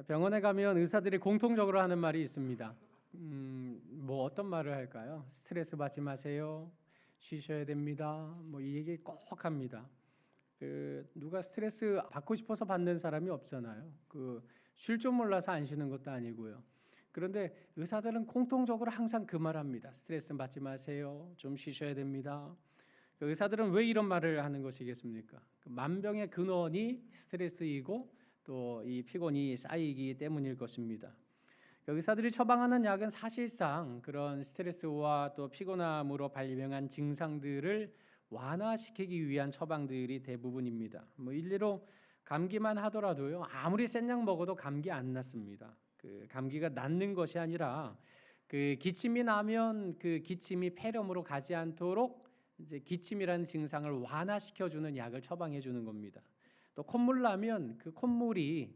자, 병원에 가면 의사들이 공통적으로 하는 말이 있습니다. 뭐 어떤 말을 할까요? 스트레스 받지 마세요. 쉬셔야 됩니다. 뭐 이 얘기 꼭 합니다. 누가 스트레스 받고 싶어서 받는 사람이 없잖아요. 쉴 줄 몰라서 안 쉬는 것도 아니고요. 그런데 의사들은 공통적으로 항상 그 말합니다. 스트레스 받지 마세요. 좀 쉬셔야 됩니다. 의사들은 왜 이런 말을 하는 것이겠습니까? 만병의 근원이 스트레스이고 또 이 피곤이 쌓이기 때문일 것입니다. 의사들이 처방하는 약은 사실상 그런 스트레스와 또 피곤함으로 발병한 증상들을 완화시키기 위한 처방들이 대부분입니다. 일리로 감기만 하더라도요, 아무리 센 약 먹어도 감기 안 낫습니다. 감기가 낫는 것이 아니라 기침이 나면 그 기침이 폐렴으로 가지 않도록 이제 기침이라는 증상을 완화시켜주는 약을 처방해 주는 겁니다. 또 콧물 나면 그 콧물이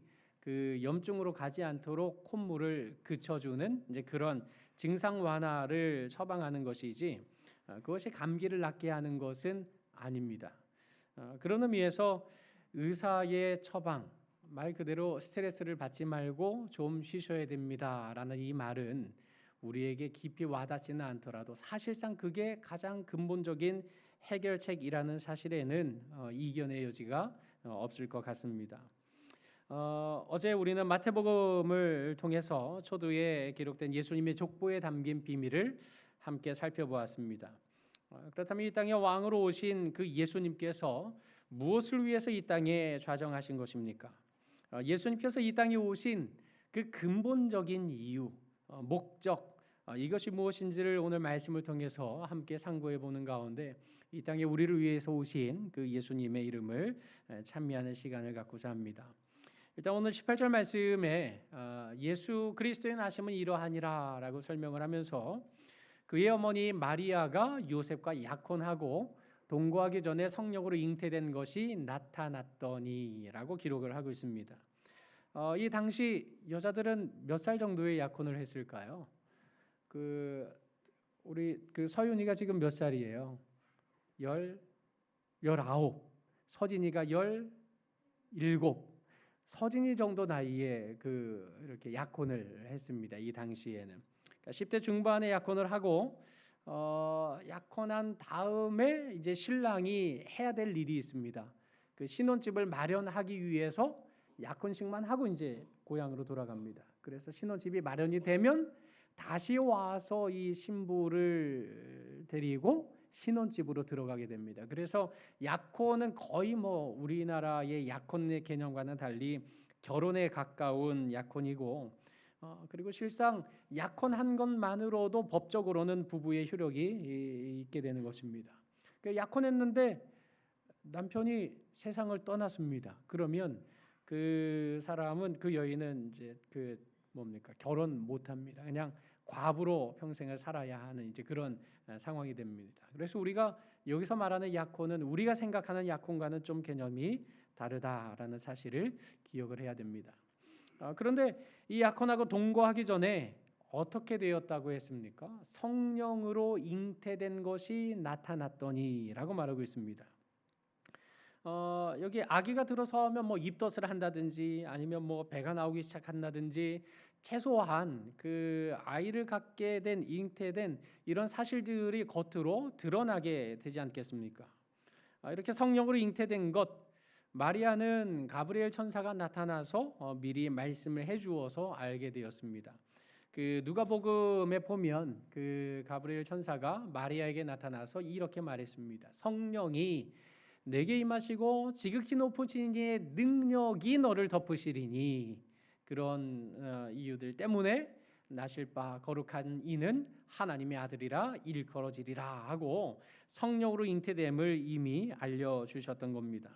염증으로 가지 않도록 콧물을 그쳐주는 이제 그런 증상 완화를 처방하는 것이지 그것이 감기를 낫게 하는 것은 아닙니다. 그런 의미에서 의사의 처방, 말 그대로 스트레스를 받지 말고 좀 쉬셔야 됩니다라는 이 말은 우리에게 깊이 와닿지는 않더라도 사실상 그게 가장 근본적인 해결책이라는 사실에는 이견의 여지가 없을 것 같습니다. 어제 우리는 마태복음을 통해서 초두에 기록된 예수님의 족보에 담긴 비밀을 함께 살펴보았습니다. 그렇다면 이 땅에 왕으로 오신 그 예수님께서 무엇을 위해서 이 땅에 좌정하신 것입니까? 예수님께서 이 땅에 오신 그 근본적인 이유, 목적, 이것이 무엇인지를 오늘 말씀을 통해서 함께 상고해 보는 가운데 이 땅에 우리를 위해서 오신 그 예수님의 이름을 찬미하는 시간을 갖고자 합니다. 일단 오늘 18절 말씀에 예수 그리스도의 나심은 이러하니라 라고 설명을 하면서 그의 어머니 마리아가 요셉과 약혼하고 동거하기 전에 성령으로 잉태된 것이 나타났더니 라고 기록을 하고 있습니다. 이 당시 여자들은 몇 살 정도의 약혼을 했을까요? 우리 서윤이가 지금 몇 살이에요? 19. 서진이가 17. 서진이 정도 나이에 이렇게 약혼을 했습니다. 이 당시에는. 그러니까 10대 중반에 약혼을 하고 약혼한 다음에 이제 신랑이 해야 될 일이 있습니다. 그 신혼집을 마련하기 위해서 약혼식만 하고 이제 고향으로 돌아갑니다. 그래서 신혼집이 마련이 되면 다시 와서 이 신부를 데리고 신혼집으로 들어가게 됩니다. 그래서 약혼은 거의 우리나라의 약혼의 개념과는 달리 결혼에 가까운 약혼이고 그리고 실상 약혼한 것만으로도 법적으로는 부부의 효력이 있게 되는 것입니다. 약혼했는데 남편이 세상을 떠났습니다. 그러면 그 사람은 그 여인은 이제 결혼 못합니다. 그냥 과부로 평생을 살아야 하는 이제 그런 상황이 됩니다. 그래서 우리가 여기서 말하는 약혼은 우리가 생각하는 약혼과는 좀 개념이 다르다라는 사실을 기억을 해야 됩니다. 그런데 이 약혼하고 동거하기 전에 어떻게 되었다고 했습니까? 성령으로 잉태된 것이 나타났더니라고 말하고 있습니다. 여기 아기가 들어서면 입덧을 한다든지 아니면 배가 나오기 시작한다든지 최소한 그 아이를 갖게 된 잉태된 이런 사실들이 겉으로 드러나게 되지 않겠습니까? 이렇게 성령으로 잉태된 것 마리아는 가브리엘 천사가 나타나서 미리 말씀을 해주어서 알게 되었습니다. 누가복음에 보면 가브리엘 천사가 마리아에게 나타나서 이렇게 말했습니다. 성령이 내게 임하시고 지극히 높은 이의 능력이 너를 덮으시리니 그런 이유들 때문에 나실 바 거룩한 이는 하나님의 아들이라 일컬어지리라 하고 성령으로 잉태됨을 이미 알려주셨던 겁니다.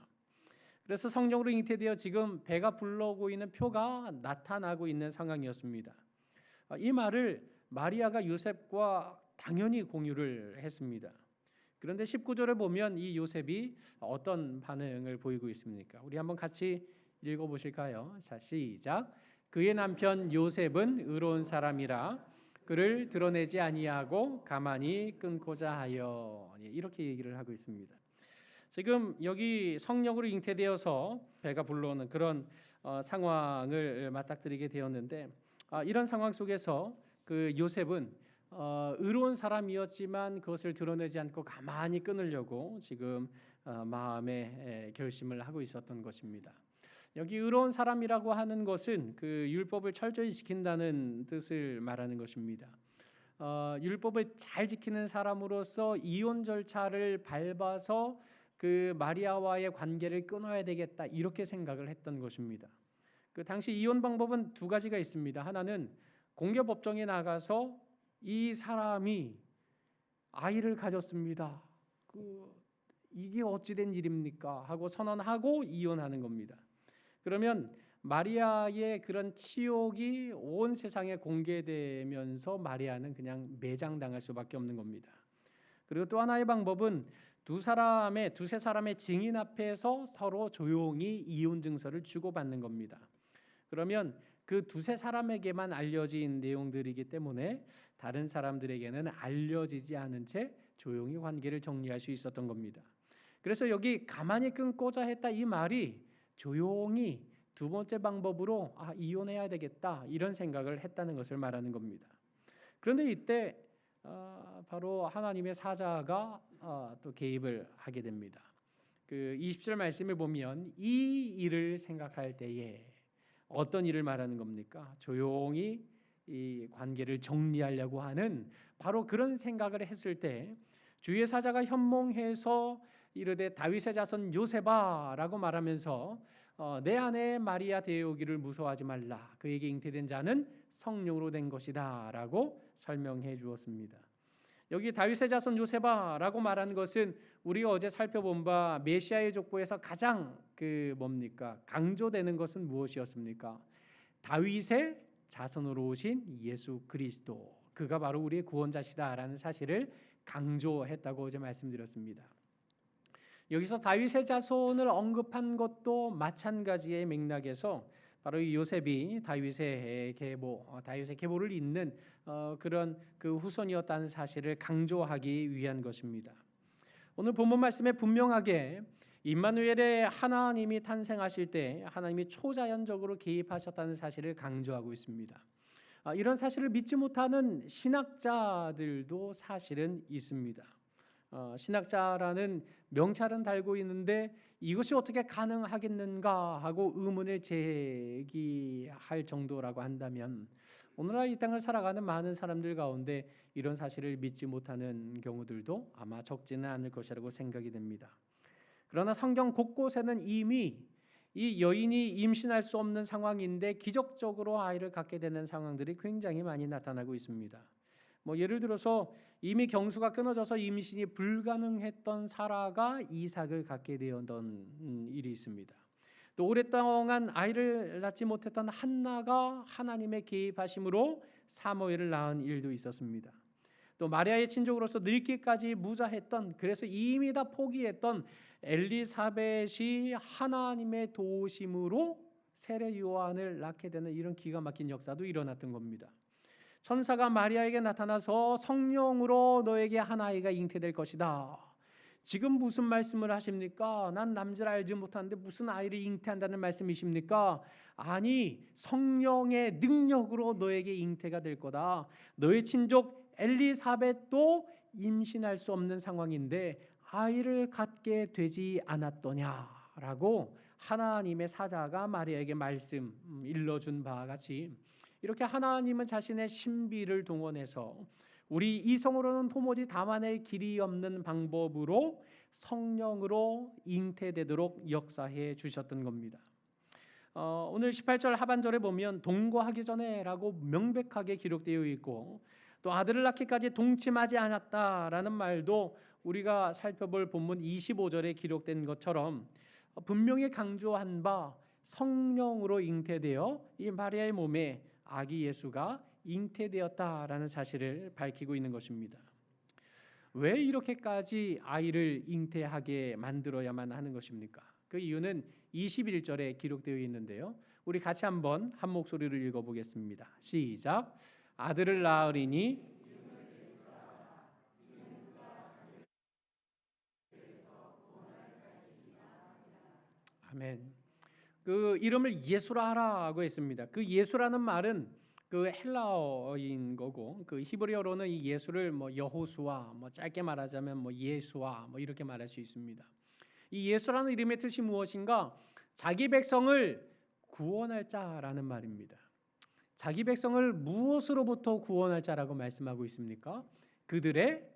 그래서 성령으로 잉태되어 지금 배가 불러오고 있는 표가 나타나고 있는 상황이었습니다. 이 말을 마리아가 요셉과 당연히 공유를 했습니다. 그런데 19절에 보면 이 요셉이 어떤 반응을 보이고 있습니까? 우리 한번 같이 읽어보실까요? 자, 시작. 그의 남편 요셉은 의로운 사람이라 그를 드러내지 아니하고 가만히 끊고자 하여 이렇게 얘기를 하고 있습니다. 지금 여기 성령으로 잉태되어서 배가 불러오는 그런 상황을 맞닥뜨리게 되었는데 이런 상황 속에서 그 요셉은 의로운 사람이었지만 그것을 드러내지 않고 가만히 끊으려고 지금 마음의 결심을 하고 있었던 것입니다. 여기 의로운 사람이라고 하는 것은 그 율법을 철저히 지킨다는 뜻을 말하는 것입니다. 율법을 잘 지키는 사람으로서 이혼 절차를 밟아서 그 마리아와의 관계를 끊어야 되겠다 이렇게 생각을 했던 것입니다. 그 당시 이혼 방법은 두 가지가 있습니다. 하나는 공개 법정에 나가서 이 사람이 아이를 가졌습니다. 이게 어찌된 일입니까? 하고 선언하고 이혼하는 겁니다. 그러면 마리아의 그런 치욕이 온 세상에 공개되면서 마리아는 그냥 매장당할 수밖에 없는 겁니다. 그리고 또 하나의 방법은 두세 사람의 증인 앞에서 서로 조용히 이혼 증서를 주고받는 겁니다. 그러면 그 두세 사람에게만 알려진 내용들이기 때문에 다른 사람들에게는 알려지지 않은 채 조용히 관계를 정리할 수 있었던 겁니다. 그래서 여기 가만히 끊고자 했다 이 말이 조용히 두 번째 방법으로 이혼해야 되겠다 이런 생각을 했다는 것을 말하는 겁니다. 그런데 이때 바로 하나님의 사자가 또 개입을 하게 됩니다. 그 20절 말씀에 보면 이 일을 생각할 때에 어떤 일을 말하는 겁니까? 조용히 이 관계를 정리하려고 하는 바로 그런 생각을 했을 때 주의 사자가 현몽해서 이르되 다윗의 자손 요셉아라고 말하면서 내 아내 마리아 데려오기를 무서워하지 말라. 그에게 잉태된 자는 성령으로 된 것이다라고 설명해 주었습니다. 여기 다윗의 자손 요셉아라고 말하는 것은 우리가 어제 살펴본 바 메시아의 족보에서 가장 강조되는 것은 무엇이었습니까? 다윗의 자손으로 오신 예수 그리스도, 그가 바로 우리의 구원자시다라는 사실을 강조했다고 어제 말씀드렸습니다. 여기서 다윗의 자손을 언급한 것도 마찬가지의 맥락에서 바로 이 요셉이 다윗의 계보를 잇는 그런 그 후손이었다는 사실을 강조하기 위한 것입니다. 오늘 본문 말씀에 분명하게 임마누엘의 하나님이 탄생하실 때 하나님이 초자연적으로 개입하셨다는 사실을 강조하고 있습니다. 이런 사실을 믿지 못하는 신학자들도 사실은 있습니다. 신학자라는 명찰은 달고 있는데 이것이 어떻게 가능하겠는가 하고 의문을 제기할 정도라고 한다면 오늘날 이 땅을 살아가는 많은 사람들 가운데 이런 사실을 믿지 못하는 경우들도 아마 적지는 않을 것이라고 생각이 됩니다. 그러나 성경 곳곳에는 이미 이 여인이 임신할 수 없는 상황인데 기적적으로 아이를 갖게 되는 상황들이 굉장히 많이 나타나고 있습니다. 예를 들어서 이미 경수가 끊어져서 임신이 불가능했던 사라가 이삭을 갖게 되었던 일이 있습니다. 또 오랫동안 아이를 낳지 못했던 한나가 하나님의 개입하심으로 사무엘을 낳은 일도 있었습니다. 또 마리아의 친족으로서 늙기까지 무자했던, 그래서 이미 다 포기했던 엘리사벳이 하나님의 도우심으로 세례 요한을 낳게 되는 이런 기가 막힌 역사도 일어났던 겁니다. 천사가 마리아에게 나타나서 성령으로 너에게 한 아이가 잉태될 것이다. 지금 무슨 말씀을 하십니까? 난 남자를 알지 못하는데 무슨 아이를 잉태한다는 말씀이십니까? 아니, 성령의 능력으로 너에게 잉태가 될 거다. 너의 친족 엘리사벳도 임신할 수 없는 상황인데 아이를 갖게 되지 않았더냐라고 하나님의 사자가 마리아에게 말씀 일러준 바와 같이 이렇게 하나님은 자신의 신비를 동원해서 우리 이성으로는 도무지 담아낼 길이 없는 방법으로 성령으로 잉태되도록 역사해 주셨던 겁니다. 오늘 18절 하반절에 보면 동거하기 전에라고 명백하게 기록되어 있고 또 아들을 낳기까지 동침하지 않았다라는 말도 우리가 살펴볼 본문 25절에 기록된 것처럼 분명히 강조한 바 성령으로 잉태되어 이 마리아의 몸에 아기 예수가 잉태되었다라는 사실을 밝히고 있는 것입니다. 왜 이렇게까지 아이를 잉태하게 만들어야만 하는 것입니까? 그 이유는 21절에 기록되어 있는데요. 우리 같이 한번 한 목소리로 읽어보겠습니다. 시작. 아들을 낳으리니 아멘. 그 이름을 예수라 하라고 했습니다. 그 예수라는 말은 그 헬라어인 거고 그 히브리어로는 이 예수를 뭐 여호수아, 뭐 짧게 말하자면 뭐 예수아 뭐 이렇게 말할 수 있습니다. 이 예수라는 이름의 뜻이 무엇인가? 자기 백성을 구원할 자라는 말입니다. 자기 백성을 무엇으로부터 구원할 자라고 말씀하고 있습니까? 그들의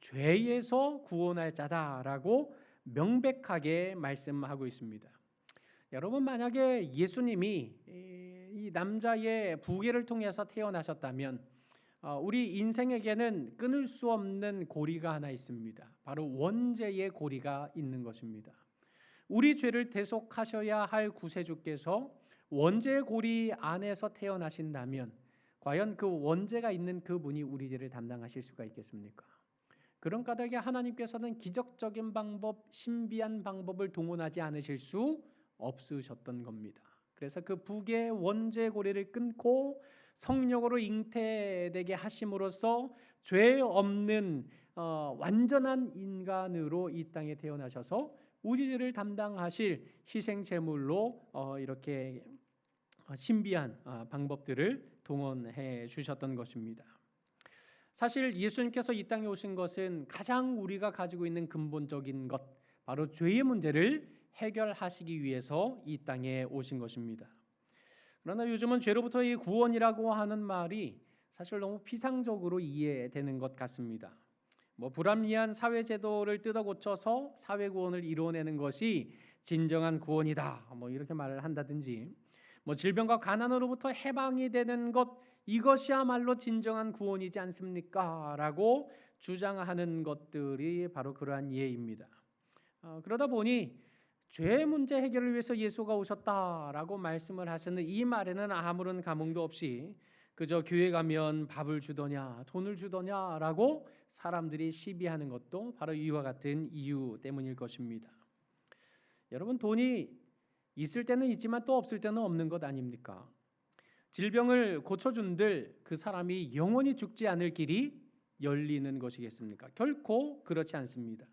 죄에서 구원할 자다라고 명백하게 말씀하고 있습니다. 여러분, 만약에 예수님이 이 남자의 부계를 통해서 태어나셨다면 우리 인생에게는 끊을 수 없는 고리가 하나 있습니다. 바로 원죄의 고리가 있는 것입니다. 우리 죄를 대속하셔야 할 구세주께서 원죄의 고리 안에서 태어나신다면 과연 그 원죄가 있는 그분이 우리 죄를 담당하실 수가 있겠습니까? 그런 까닭에 하나님께서는 기적적인 방법, 신비한 방법을 동원하지 않으실 수 없으셨던 겁니다. 그래서 그 북의 원죄 고리를 끊고 성령으로 잉태되게 하심으로써 죄 없는 완전한 인간으로 이 땅에 태어나셔서 우리 죄를 담당하실 희생 제물로 이렇게 신비한 방법들을 동원해 주셨던 것입니다. 사실 예수님께서 이 땅에 오신 것은 가장 우리가 가지고 있는 근본적인 것, 바로 죄의 문제를 해결하시기 위해서 이 땅에 오신 것입니다. 그러나 요즘은 죄로부터의 구원이라고 하는 말이 사실 너무 피상적으로 이해되는 것 같습니다. 뭐 불합리한 사회 제도를 뜯어 고쳐서 사회 구원을 이루어내는 것이 진정한 구원이다. 뭐 이렇게 말을 한다든지, 뭐 질병과 가난으로부터 해방이 되는 것, 이것이야말로 진정한 구원이지 않습니까? 라고 주장하는 것들이 바로 그러한 예입니다. 그러다 보니 죄 문제 해결을 위해서 예수가 오셨다라고 말씀을 하시는 이 말에는 아무런 감흥도 없이 그저 교회 가면 밥을 주더냐 돈을 주더냐라고 사람들이 시비하는 것도 바로 이와 같은 이유 때문일 것입니다. 여러분, 돈이 있을 때는 있지만 또 없을 때는 없는 것 아닙니까? 질병을 고쳐준들 그 사람이 영원히 죽지 않을 길이 열리는 것이겠습니까? 결코 그렇지 않습니다.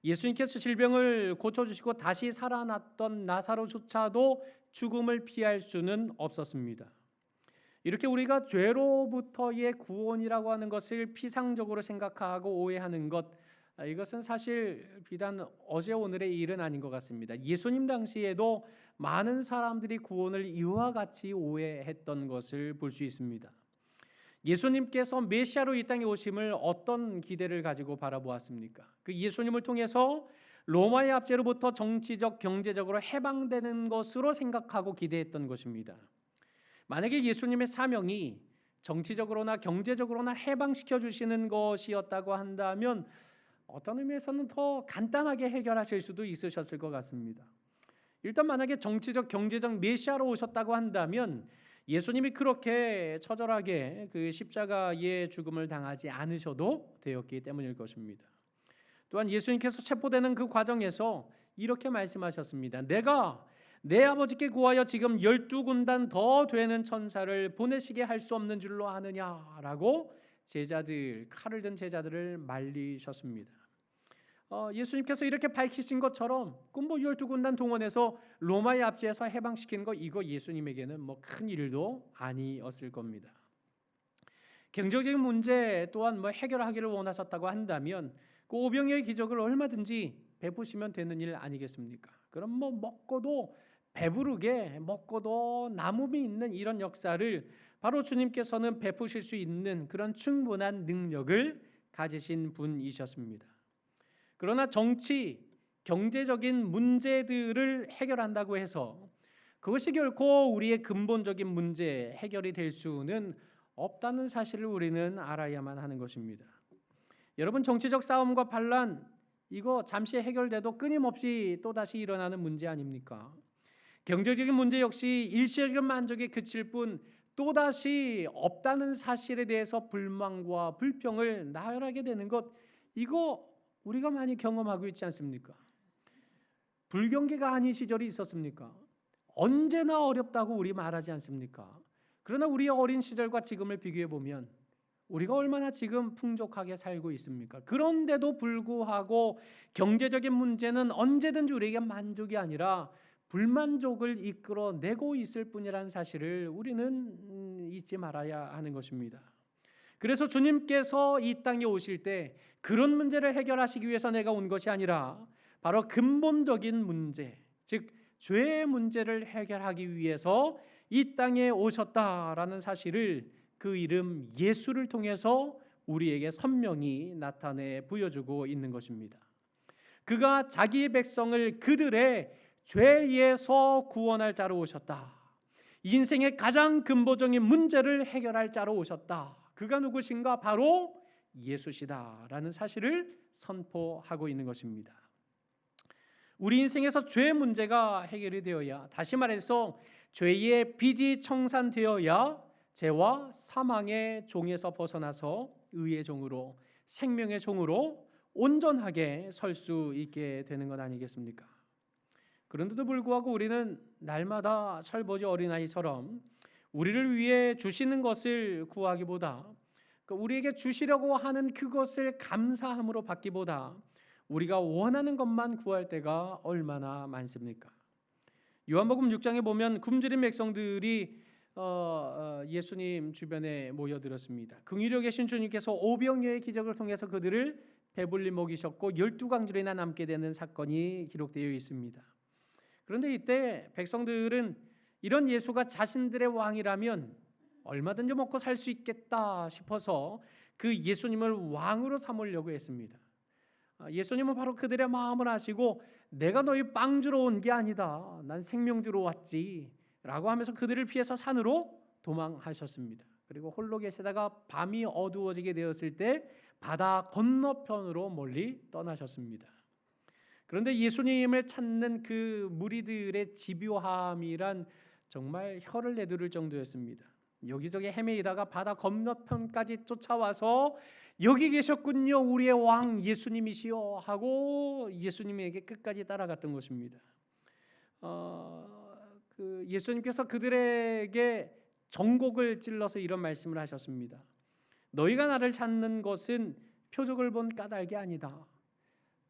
예수님께서 질병을 고쳐주시고 다시 살아났던 나사로조차도 죽음을 피할 수는 없었습니다. 이렇게 우리가 죄로부터의 구원이라고 하는 것을 피상적으로 생각하고 오해하는 것, 이것은 사실 비단 어제 오늘의 일은 아닌 것 같습니다. 예수님 당시에도 많은 사람들이 구원을 이와 같이 오해했던 것을 볼 수 있습니다. 예수님께서 메시아로 이 땅에 오심을 어떤 기대를 가지고 바라보았습니까? 그 예수님을 통해서 로마의 압제로부터 정치적, 경제적으로 해방되는 것으로 생각하고 기대했던 것입니다. 만약에 예수님의 사명이 정치적으로나 경제적으로나 해방시켜 주시는 것이었다고 한다면 어떤 의미에서는 더 간단하게 해결하실 수도 있으셨을 것 같습니다. 일단 만약에 정치적, 경제적 메시아로 오셨다고 한다면 예수님이 그렇게 처절하게 그 십자가의 죽음을 당하지 않으셔도 되었기 때문일 것입니다. 또한 예수님께서 체포되는 그 과정에서 이렇게 말씀하셨습니다. 내가 내 아버지께 구하여 지금 12군단 더 되는 천사를 보내시게 할 수 없는 줄로 아느냐라고 칼을 든 제자들을 말리셨습니다. 예수님께서 이렇게 밝히신 것처럼 뭐 12군단 동원해서 로마의 압제에서 해방시키는 거, 이거 예수님에게는 뭐 큰 일도 아니었을 겁니다. 경제적인 문제 또한 뭐 해결하기를 원하셨다고 한다면 그 오병이어의 기적을 얼마든지 베푸시면 되는 일 아니겠습니까? 그럼 뭐 먹고도 배부르게 먹고도 남음이 있는 이런 역사를 바로 주님께서는 베푸실 수 있는 그런 충분한 능력을 가지신 분이셨습니다. 그러나 정치, 경제적인 문제들을 해결한다고 해서 그것이 결코 우리의 근본적인 문제 해결이 될 수는 없다는 사실을 우리는 알아야만 하는 것입니다. 여러분, 정치적 싸움과 반란, 이거 잠시 해결돼도 끊임없이 또다시 일어나는 문제 아닙니까? 경제적인 문제 역시 일시적인 만족에 그칠 뿐 또다시 없다는 사실에 대해서 불만과 불평을 나열하게 되는 것, 이거 우리가 많이 경험하고 있지 않습니까? 불경기가 아닌 시절이 있었습니까? 언제나 어렵다고 우리 말하지 않습니까? 그러나 우리의 어린 시절과 지금을 비교해 보면 우리가 얼마나 지금 풍족하게 살고 있습니까? 그런데도 불구하고 경제적인 문제는 언제든지 우리에게 만족이 아니라 불만족을 이끌어내고 있을 뿐이라는 사실을 우리는 잊지 말아야 하는 것입니다. 그래서 주님께서 이 땅에 오실 때 그런 문제를 해결하시기 위해서 내가 온 것이 아니라 바로 근본적인 문제, 즉 죄의 문제를 해결하기 위해서 이 땅에 오셨다라는 사실을 그 이름 예수를 통해서 우리에게 선명히 나타내 보여주고 있는 것입니다. 그가 자기 백성을 그들의 죄에서 구원할 자로 오셨다. 인생의 가장 근본적인 문제를 해결할 자로 오셨다. 그가 누구신가? 바로 예수시다라는 사실을 선포하고 있는 것입니다. 우리 인생에서 죄의 문제가 해결이 되어야, 다시 말해서 죄의 빚이 청산되어야 죄와 사망의 종에서 벗어나서 의의 종으로, 생명의 종으로 온전하게 설 수 있게 되는 것 아니겠습니까? 그런데도 불구하고 우리는 날마다 설보지 어린아이처럼 우리를 위해 주시는 것을 구하기보다, 우리에게 주시려고 하는 그것을 감사함으로 받기보다 우리가 원하는 것만 구할 때가 얼마나 많습니까? 요한복음 6장에 보면 굶주린 백성들이 예수님 주변에 모여들었습니다. 긍휼히 계신 주님께서 오병이어의 기적을 통해서 그들을 배불리 먹이셨고 12강줄이나 남게 되는 사건이 기록되어 있습니다. 그런데 이때 백성들은 이런 예수가 자신들의 왕이라면 얼마든지 먹고 살 수 있겠다 싶어서 그 예수님을 왕으로 삼으려고 했습니다. 예수님은 바로 그들의 마음을 아시고 내가 너희 빵 주러 온 게 아니다, 난 생명 주러 왔지 라고 하면서 그들을 피해서 산으로 도망하셨습니다. 그리고 홀로 계시다가 밤이 어두워지게 되었을 때 바다 건너편으로 멀리 떠나셨습니다. 그런데 예수님을 찾는 그 무리들의 집요함이란 정말 혀를 내두를 정도였습니다. 여기저기 헤매이다가 바다 건너편까지 쫓아와서 여기 계셨군요, 우리의 왕 예수님이시여 하고 예수님에게 끝까지 따라갔던 것입니다. 예수님께서 그들에게 정곡을 찔러서 이런 말씀을 하셨습니다. 너희가 나를 찾는 것은 표적을 본 까닭이 아니다.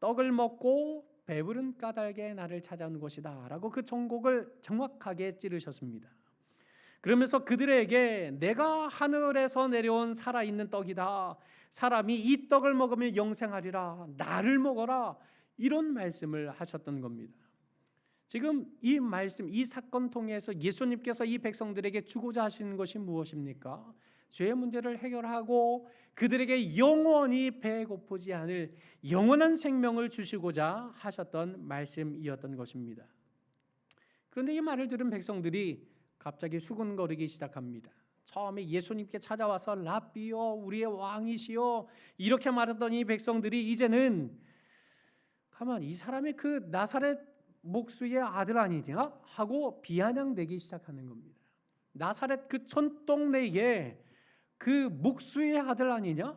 떡을 먹고 배부른 까닭에 나를 찾아온 것이다 라고 그 정곡을 정확하게 찌르셨습니다. 그러면서 그들에게 내가 하늘에서 내려온 살아있는 떡이다, 사람이 이 떡을 먹으면 영생하리라, 나를 먹어라, 이런 말씀을 하셨던 겁니다. 지금 이 말씀, 이 사건 통해서 예수님께서 이 백성들에게 주고자 하시는 것이 무엇입니까? 죄의 문제를 해결하고 그들에게 영원히 배고프지 않을 영원한 생명을 주시고자 하셨던 말씀이었던 것입니다. 그런데 이 말을 들은 백성들이 갑자기 수군거리기 시작합니다. 처음에 예수님께 찾아와서 랍비요, 우리의 왕이시요 이렇게 말하던 이 백성들이 이제는 가만, 이 사람이 그 나사렛 목수의 아들 아니냐 하고 비아냥대기 시작하는 겁니다. 나사렛 그 촌동네에 그 목수의 아들 아니냐?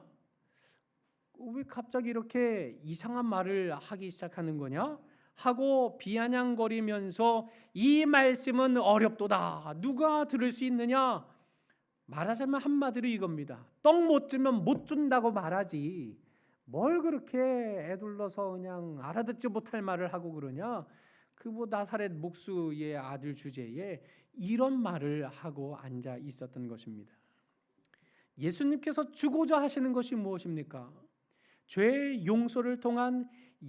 왜 갑자기 이렇게 이상한 말을 하기 시작하는 거냐? 하고 비아냥거리면서 이 말씀은 어렵도다, 누가 들을 수 있느냐? 말하자면 한마디로 이겁니다. 떡 못 주면 못 준다고 말하지 뭘 그렇게 애둘러서 그냥 알아듣지 못할 말을 하고 그러냐? 그 뭐 나사렛 목수의 아들 주제에 이런 말을 하고 앉아 있었던 것입니다. 예수님께서 주고자 하시는 것이 무엇입니까? 죄의 용서를 통한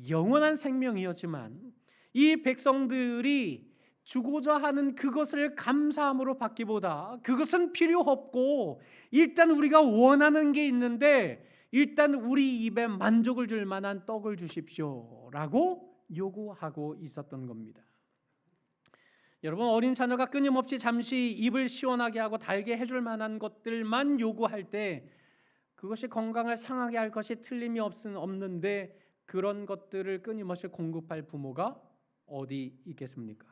영원한 생명이었지만 이 백성들이 주고자 하는 그것을 감사함으로 받기보다 그것은 필요 없고 일단 우리가 원하는 게 있는데 일단 우리 입에 만족을 줄 만한 떡을 주십시오 라고 요구하고 있었던 겁니다. 여러분, 어린 자녀가 끊임없이 잠시 입을 시원하게 하고 달게 해줄 만한 것들만 요구할 때 그것이 건강을 상하게 할 것이 틀림이 없는데 그런 것들을 끊임없이 공급할 부모가 어디 있겠습니까?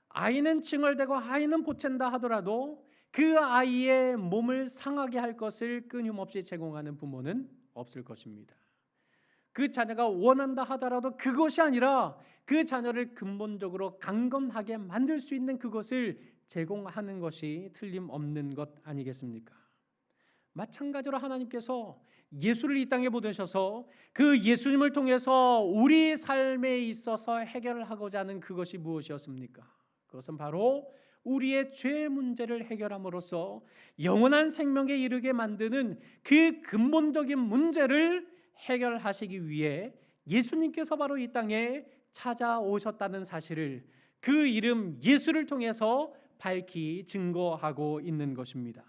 아이는 칭얼대고 아이는 보챈다 하더라도 그 아이의 몸을 상하게 할 것을 끊임없이 제공하는 부모는 없을 것입니다. 그 자녀가 원한다 하더라도 그것이 아니라 그 자녀를 근본적으로 강건하게 만들 수 있는 그것을 제공하는 것이 틀림없는 것 아니겠습니까? 마찬가지로 하나님께서 예수를 이 땅에 보내셔서 그 예수님을 통해서 우리 삶에 있어서 해결하고자 하는 그것이 무엇이었습니까? 그것은 바로 우리의 죄 문제를 해결함으로써 영원한 생명에 이르게 만드는 그 근본적인 문제를 해결하시기 위해 예수님께서 바로 이 땅에 찾아오셨다는 사실을 그 이름 예수를 통해서 밝히 증거하고 있는 것입니다.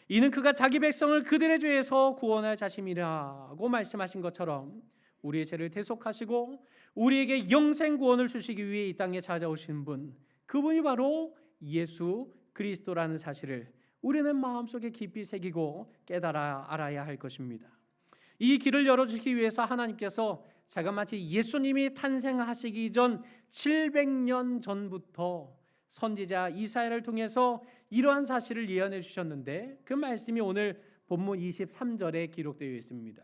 이는 그가 자기 백성을 그들의 죄에서 구원할 자심이라고 말씀하신 것처럼 우리의 죄를 대속하시고 우리에게 영생 구원을 주시기 위해 이 땅에 찾아오신 분, 그분이 바로 예수 그리스도라는 사실을 우리는 마음속에 깊이 새기고 깨달아 알아야 할 것입니다. 이 길을 열어주시기 위해서 하나님께서 자그마치 예수님이 탄생하시기 전 700년 전부터 선지자 이사야를 통해서 이러한 사실을 예언해 주셨는데, 그 말씀이 오늘 본문 23절에 기록되어 있습니다.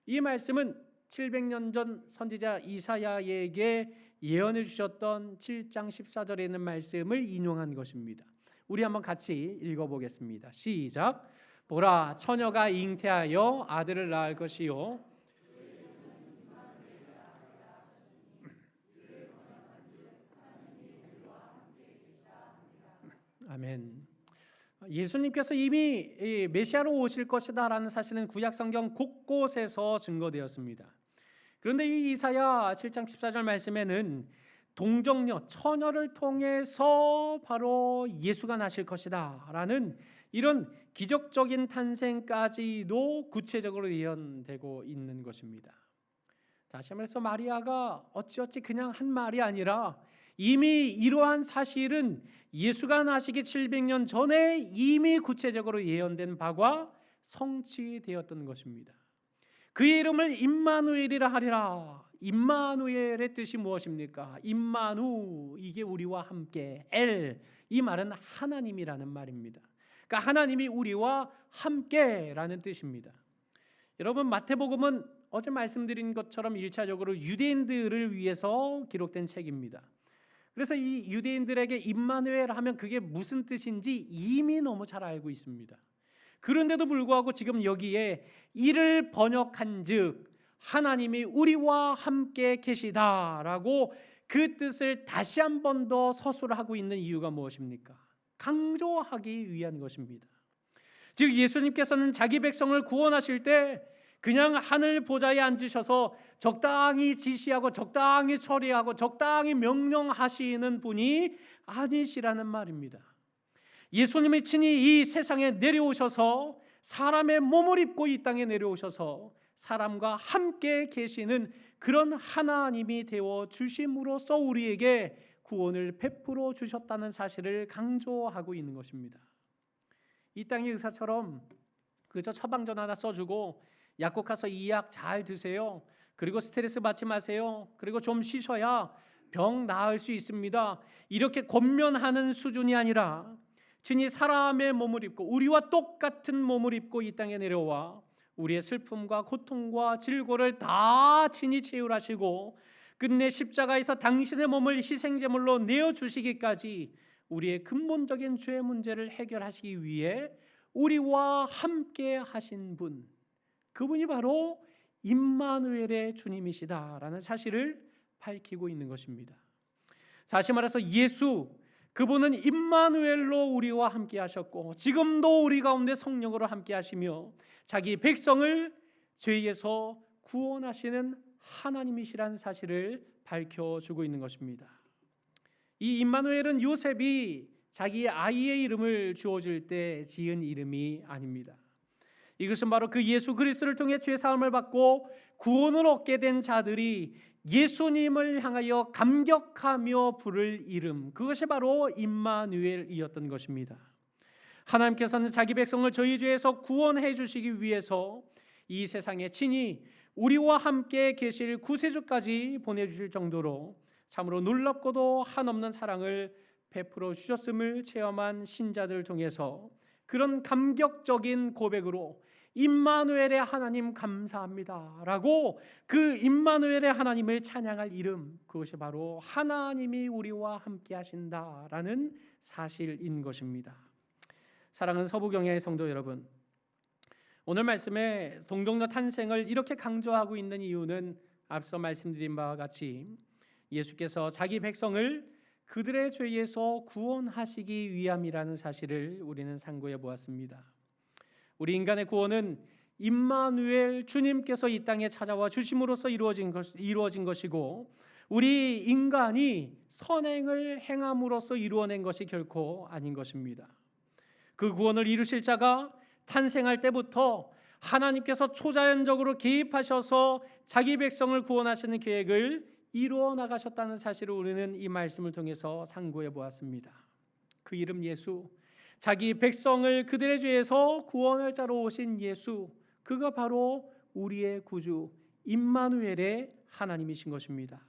이 말씀은 700년 전 선지자 이사야에게 예언해 주셨던 7장 14절에 있는 말씀을 인용한 것입니다. 우리 한번 같이 읽어보겠습니다. 시작. 보라, 처녀가 잉태하여 아들을 낳을 것이요 아멘. 예수님께서 이미 메시아로 오실 것이다라는 사실은 구약 성경 곳곳에서 증거되었습니다. 그런데 이 이사야 7장 14절 말씀에는 동정녀, 처녀를 통해서 바로 예수가 나실 것이다 라는 이런 기적적인 탄생까지도 구체적으로 예언되고 있는 것입니다. 다시 말해서 마리아가 어찌어찌 그냥 한 말이 아니라 이미 이러한 사실은 예수가 나시기 700년 전에 이미 구체적으로 예언된 바가 성취되었던 것입니다. 그의 이름을 임마누엘이라 하리라. 임마누엘의 뜻이 무엇입니까? 임마누, 이게 우리와 함께, 엘, 이 말은 하나님이라는 말입니다. 그러니까 하나님이 우리와 함께라는 뜻입니다. 여러분, 마태복음은 어제 말씀드린 것처럼 1차적으로 유대인들을 위해서 기록된 책입니다. 그래서 이 유대인들에게 임마누엘 하면 그게 무슨 뜻인지 이미 너무 잘 알고 있습니다. 그런데도 불구하고 지금 여기에 이를 번역한즉 하나님이 우리와 함께 계시다라고 그 뜻을 다시 한 번 더 서술하고 있는 이유가 무엇입니까? 강조하기 위한 것입니다. 즉 예수님께서는 자기 백성을 구원하실 때 그냥 하늘 보좌에 앉으셔서 적당히 지시하고 적당히 처리하고 적당히 명령하시는 분이 아니시라는 말입니다. 예수님이 친히 이 세상에 내려오셔서 사람의 몸을 입고 이 땅에 내려오셔서 사람과 함께 계시는 그런 하나님이 되어 주심으로써 우리에게 구원을 베풀어 주셨다는 사실을 강조하고 있는 것입니다. 이 땅의 의사처럼 그저 처방전 하나 써주고 약국 가서 이 약 잘 드세요, 그리고 스트레스 받지 마세요, 그리고 좀 쉬셔야 병 나을 수 있습니다, 이렇게 권면하는 수준이 아니라 친히 사람의 몸을 입고 우리와 똑같은 몸을 입고 이 땅에 내려와 우리의 슬픔과 고통과 질고를 다 친히 치유하시고 끝내 십자가에서 당신의 몸을 희생제물로 내어주시기까지 우리의 근본적인 죄 문제를 해결하시기 위해 우리와 함께 하신 분, 그분이 바로 임마누엘의 주님이시다라는 사실을 밝히고 있는 것입니다. 다시 말해서 예수, 그분은 임마누엘로 우리와 함께 하셨고 지금도 우리 가운데 성령으로 함께 하시며 자기 백성을 죄에서 구원하시는 하나님이시라는 사실을 밝혀주고 있는 것입니다. 이 임마누엘은 요셉이 자기 아이의 이름을 주어줄 때 지은 이름이 아닙니다. 이것은 바로 그 예수 그리스도를 통해 죄 사함을 받고 구원을 얻게 된 자들이 예수님을 향하여 감격하며 부를 이름, 그것이 바로 임마누엘이었던 것입니다. 하나님께서는 자기 백성을 저희 죄에서 구원해 주시기 위해서 이 세상에 친히 우리와 함께 계실 구세주까지 보내주실 정도로 참으로 놀랍고도 한없는 사랑을 베풀어 주셨음을 체험한 신자들을 통해서 그런 감격적인 고백으로 임마누엘의 하나님 감사합니다 라고 그 임마누엘의 하나님을 찬양할 이름, 그것이 바로 하나님이 우리와 함께 하신다라는 사실인 것입니다. 사랑하는 서부경야의 성도 여러분, 오늘 말씀에 동정녀 탄생을 이렇게 강조하고 있는 이유는 앞서 말씀드린 바와 같이 예수께서 자기 백성을 그들의 죄에서 구원하시기 위함이라는 사실을 우리는 상고해 보았습니다. 우리 인간의 구원은 임마누엘 주님께서 이 땅에 찾아와 주심으로써 이루어진 것이고, 우리 인간이 선행을 행함으로써 이루어낸 것이 결코 아닌 것입니다. 그 구원을 이루실 자가 탄생할 때부터 하나님께서 초자연적으로 개입하셔서 자기 백성을 구원하시는 계획을 이루어 나가셨다는 사실을 우리는 이 말씀을 통해서 상고해 보았습니다. 그 이름 예수, 자기 백성을 그들의 죄에서 구원할 자로 오신 예수, 그가 바로 우리의 구주 임마누엘의 하나님이신 것입니다.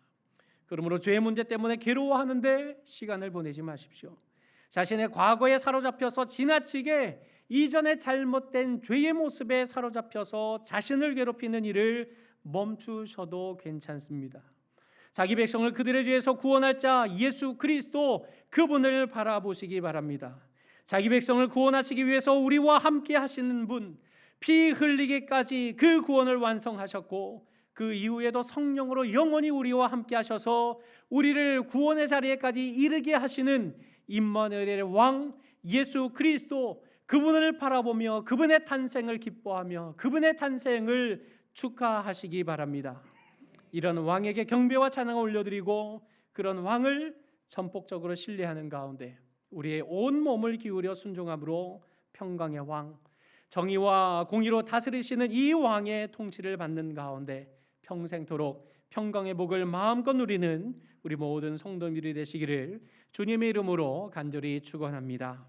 그러므로 죄의 문제 때문에 괴로워하는데 시간을 보내지 마십시오. 자신의 과거에 사로잡혀서 지나치게 이전의 잘못된 죄의 모습에 사로잡혀서 자신을 괴롭히는 일을 멈추셔도 괜찮습니다. 자기 백성을 그들의 죄에서 구원할 자 예수 그리스도, 그분을 바라보시기 바랍니다. 자기 백성을 구원하시기 위해서 우리와 함께 하시는 분, 피 흘리기까지 그 구원을 완성하셨고, 그 이후에도 성령으로 영원히 우리와 함께 하셔서 우리를 구원의 자리에까지 이르게 하시는 임마누엘의 왕 예수 그리스도, 그분을 바라보며 그분의 탄생을 기뻐하며 그분의 탄생을 축하하시기 바랍니다. 이런 왕에게 경배와 찬양을 올려드리고, 그런 왕을 전폭적으로 신뢰하는 가운데 우리의 온 몸을 기울여 순종함으로 평강의 왕, 정의와 공의로 다스리시는 이 왕의 통치를 받는 가운데 평생토록 평강의 복을 마음껏 누리는 우리 모든 성도님들이 되시기를 주님의 이름으로 간절히 축원합니다.